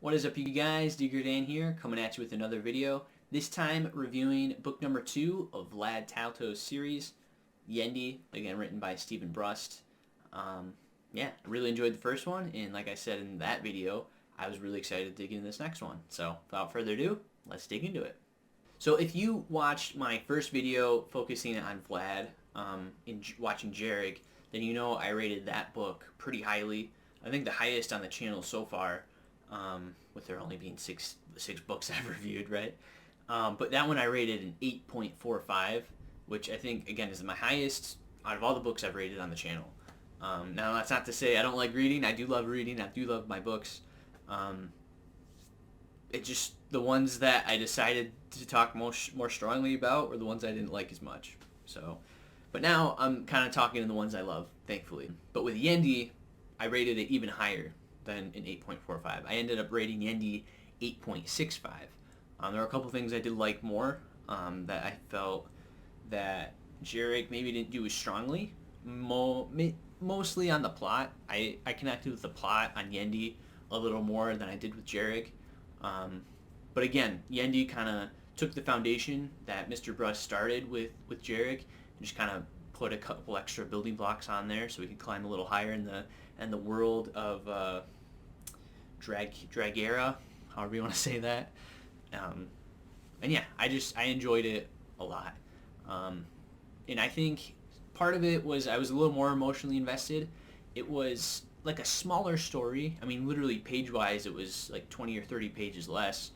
What is up, you guys? Diggerdan here, coming at you with another video. This time reviewing book number 2 of Vlad Taltos' series, Yendi, again written by Steven Brust. Yeah, I really enjoyed the first one, and like I said in that video, I was really excited to dig into this next one. So, without further ado, let's dig into it. So if you watched my first video focusing on Vlad, watching Jhereg, then you know I rated that book pretty highly. I think the highest on the channel so far, with there only being six books I've reviewed, right? But that one I rated an 8.45, which I think, again, is my highest out of all the books I've rated on the channel. Now, that's not to say I don't like reading. I do love reading. I do love my books. It just, the ones that I decided to talk more strongly about were the ones I didn't like as much. So, but now I'm kind of talking to the ones I love, thankfully. But with Yendi, I rated it even higher than an 8.45. I ended up rating Yendi 8.65. There were a couple things I did like more, that I felt that Jhereg maybe didn't do as strongly. Mostly on the plot. I connected with the plot on Yendi a little more than I did with Jhereg. But again, Yendi kind of took the foundation that Mr. Brust started with Jhereg and just kind of put a couple extra building blocks on there so we could climb a little higher in the world of Dragaera, however you want to say that. And yeah, I enjoyed it a lot. And I think part of it was I was a little more emotionally invested. It was like a smaller story. I mean, literally page-wise, it was like 20 or 30 pages less,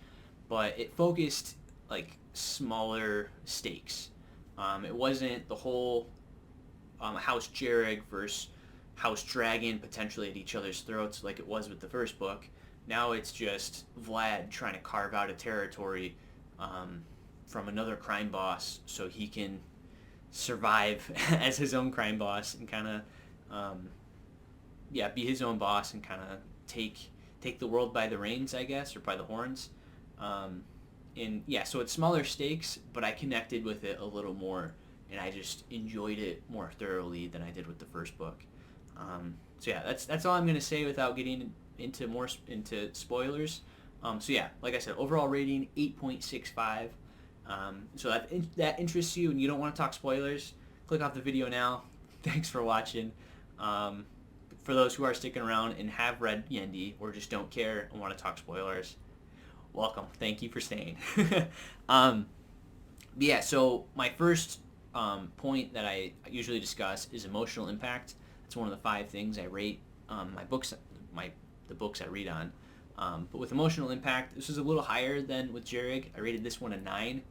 but it focused like smaller stakes. It wasn't the whole House Jhereg versus House Dragon potentially at each other's throats like it was with the first book. Now it's just Vlad trying to carve out a territory from another crime boss so he can survive as his own crime boss and kind of be his own boss and kind of take the world by the reins, I guess, or by the horns. And yeah, so it's smaller stakes, but I connected with it a little more, and I just enjoyed it more thoroughly than I did with the first book. So yeah, that's all I'm gonna say without getting into spoilers. So yeah, like I said, overall rating 8.65. So that interests you and you don't want to talk spoilers, click off the video now. Thanks for watching. For those who are sticking around and have read Yendi or just don't care and want to talk spoilers, welcome. Thank you for staying. Yeah, so my first point that I usually discuss is emotional impact. It's one of the 5 things I rate the books I read on. But with emotional impact, this is a little higher than with Jhereg. I rated this one a 9.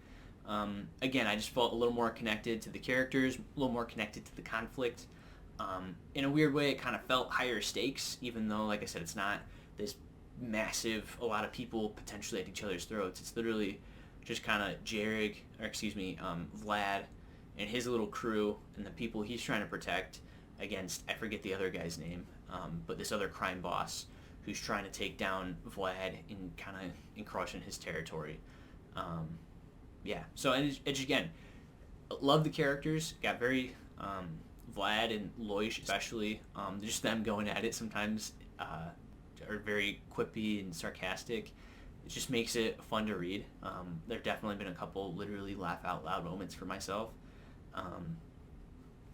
Again, I just felt a little more connected to the characters, a little more connected to the conflict. In a weird way, it kind of felt higher stakes, even though, like I said, it's not this massive, a lot of people potentially at each other's throats. It's literally just kind of Vlad and his little crew and the people he's trying to protect against, I forget the other guy's name, but this other crime boss who's trying to take down Vlad and kind of encroach in his territory. Yeah, so and it's again, love the characters. Got very Vlad and Loish especially, just them going at it sometimes are very quippy and sarcastic. It just makes it fun to read. There have definitely been a couple literally laugh out loud moments for myself. But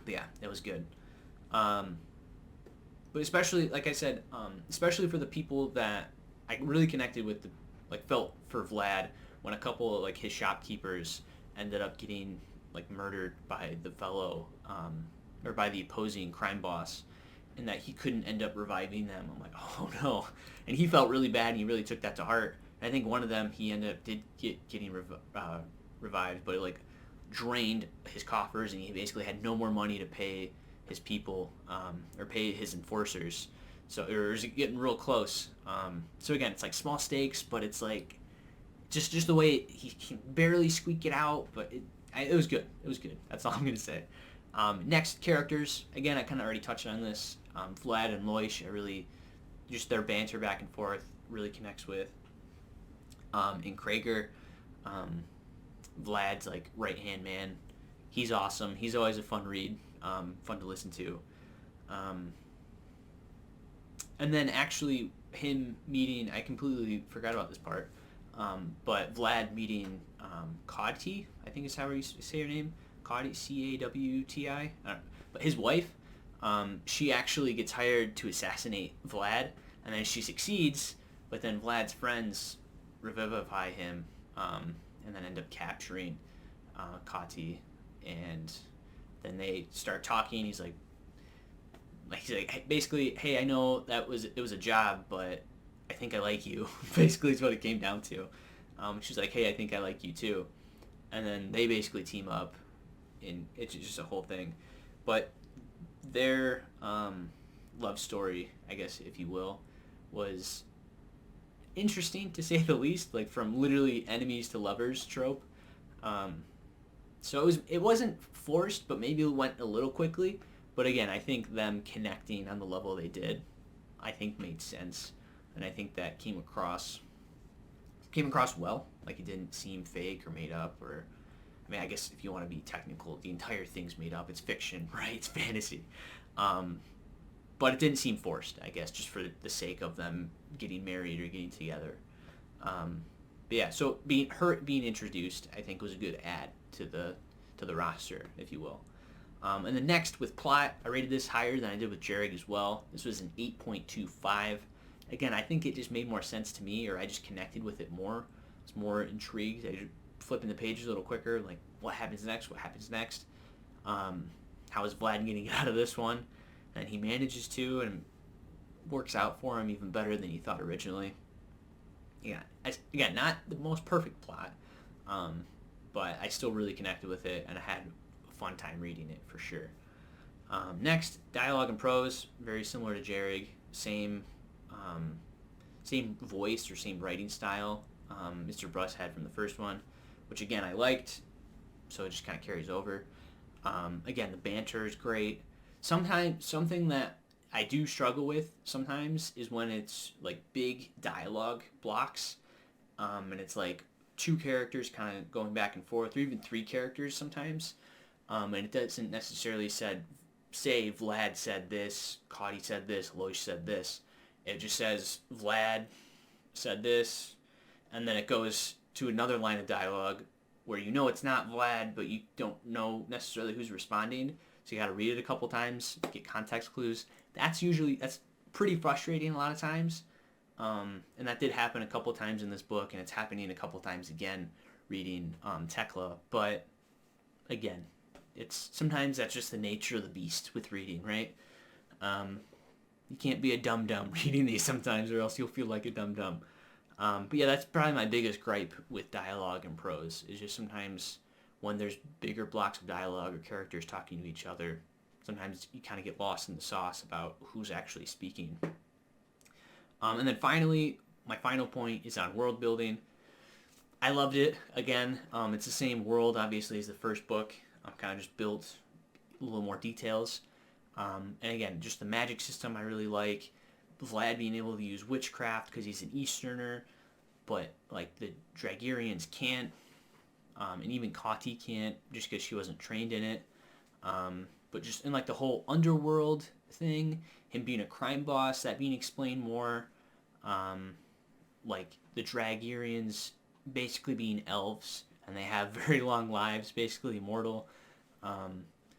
yeah, it was good. But especially, like I said, especially for the people that I really connected with, felt for Vlad when a couple of like his shopkeepers ended up getting like murdered by the fellow, or by the opposing crime boss, and that he couldn't end up reviving them. I'm like, oh no. And he felt really bad, and he really took that to heart. And I think one of them, he ended up getting revived, but it like drained his coffers, and he basically had no more money to pay his people, or pay his enforcers. So it was getting real close. So again, it's like small stakes, but it's like just the way he can barely squeak it out, but it was good. It was good. That's all I'm gonna say. Next, characters. Again, I kind of already touched on this. Vlad and Loish, I really, just their banter back and forth really connects with. And Krager, Vlad's like right-hand man. He's awesome. He's always a fun read, fun to listen to. And then actually, him meeting, I completely forgot about this part, but Vlad meeting Kati, I think is how you say her name, Kati, C-A-W-T-I, but his wife, she actually gets hired to assassinate Vlad, and then she succeeds, but then Vlad's friends revivify him, and then end up capturing Kati, and then they start talking. He's like, basically, hey, I know it was a job, but I think I like you. Basically, is what it came down to. She's like, hey, I think I like you too, and then they basically team up, and it's just a whole thing. But their love story, I guess, if you will, was interesting to say the least. Like from literally enemies to lovers trope. So it wasn't forced, but maybe it went a little quickly. But again, I think them connecting on the level they did, I think made sense, and I think that came across well. Like it didn't seem fake or made up, or I mean, I guess if you want to be technical, the entire thing's made up. It's fiction, right? It's fantasy, but it didn't seem forced. I guess just for the sake of them getting married or getting together. But yeah, so being introduced, I think was a good add to the roster, if you will. And then next, with plot, I rated this higher than I did with Jhereg as well. This was an 8.25. Again, I think it just made more sense to me, or I just connected with it more. I was more intrigued. I just flipping the pages a little quicker, like what happens next, how is Vlad getting out of this one? And he manages to, and works out for him even better than he thought originally. Yeah, again, not the most perfect plot, but I still really connected with it, and I had fun time reading it for sure. Next, dialogue and prose, very similar to Jhereg, same voice or same writing style Mr. Brust had from the first one, which again I liked, so it just kind of carries over. Again, the banter is great. Sometimes something that I do struggle with sometimes is when it's like big dialogue blocks, and it's like two characters kind of going back and forth, or even three characters sometimes. And it doesn't necessarily say Vlad said this, Kati said this, Loish said this. It just says Vlad said this, and then it goes to another line of dialogue where you know it's not Vlad, but you don't know necessarily who's responding. So you got to read it a couple times, get context clues. That's pretty frustrating a lot of times. And that did happen a couple times in this book, and it's happening a couple times again reading Teckla. But again, sometimes that's just the nature of the beast with reading, right? You can't be a dum-dum reading these sometimes, or else you'll feel like a dum-dum. But yeah, that's probably my biggest gripe with dialogue and prose, is just sometimes when there's bigger blocks of dialogue or characters talking to each other, sometimes you kind of get lost in the sauce about who's actually speaking. And then finally, my final point is on world building. I loved it. Again, it's the same world, obviously, as the first book. I've kind of just built a little more details. And again, just the magic system I really like. Vlad being able to use witchcraft because he's an Easterner, but like the Dragaerians can't, and even Kati can't just because she wasn't trained in it. But just in like the whole underworld thing, him being a crime boss, that being explained more. Like the Dragaerians basically being elves, and they have very long lives, basically immortal.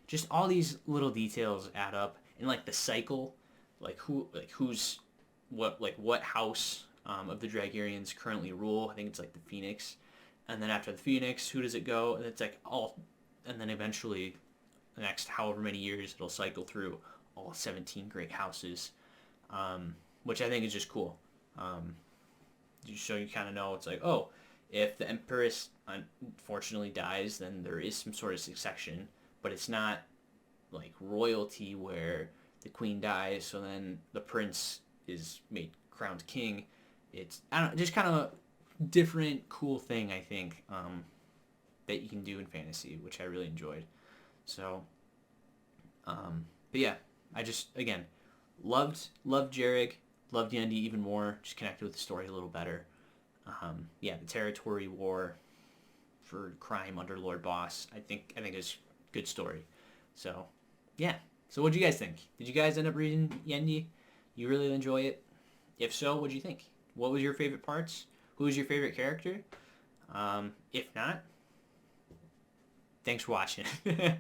Just all these little details add up, and like the cycle, what house of the Dragaerians currently rule. I think it's like the Phoenix, and then after the Phoenix, who does it go? And it's like all, and then eventually, the next however many years, it'll cycle through all 17 great houses, which I think is just cool. Just so you kind of know, it's like, oh, if the Empress unfortunately dies, then there is some sort of succession, but it's not like royalty where the queen dies, so then the prince is made crowned king. It's, I don't know, just kind of different, cool thing, I think, that you can do in fantasy, which I really enjoyed. So, but yeah, I just, again, loved Jhereg, loved Yendi even more, just connected with the story a little better. Yeah, the territory war for crime under Lord Boss, I think is a good story. So, yeah. So what did you guys think? Did you guys end up reading Yendi? You really enjoy it? If so, what did you think? What was your favorite parts? Who was your favorite character? If not, thanks for watching. So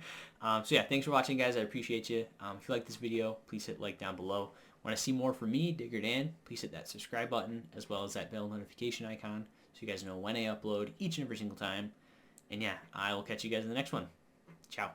yeah, thanks for watching, guys. I appreciate you. If you like this video, please hit like down below. Want to see more from me, Diggerdan, please hit that subscribe button as well as that bell notification icon so you guys know when I upload each and every single time. And yeah, I will catch you guys in the next one. Ciao.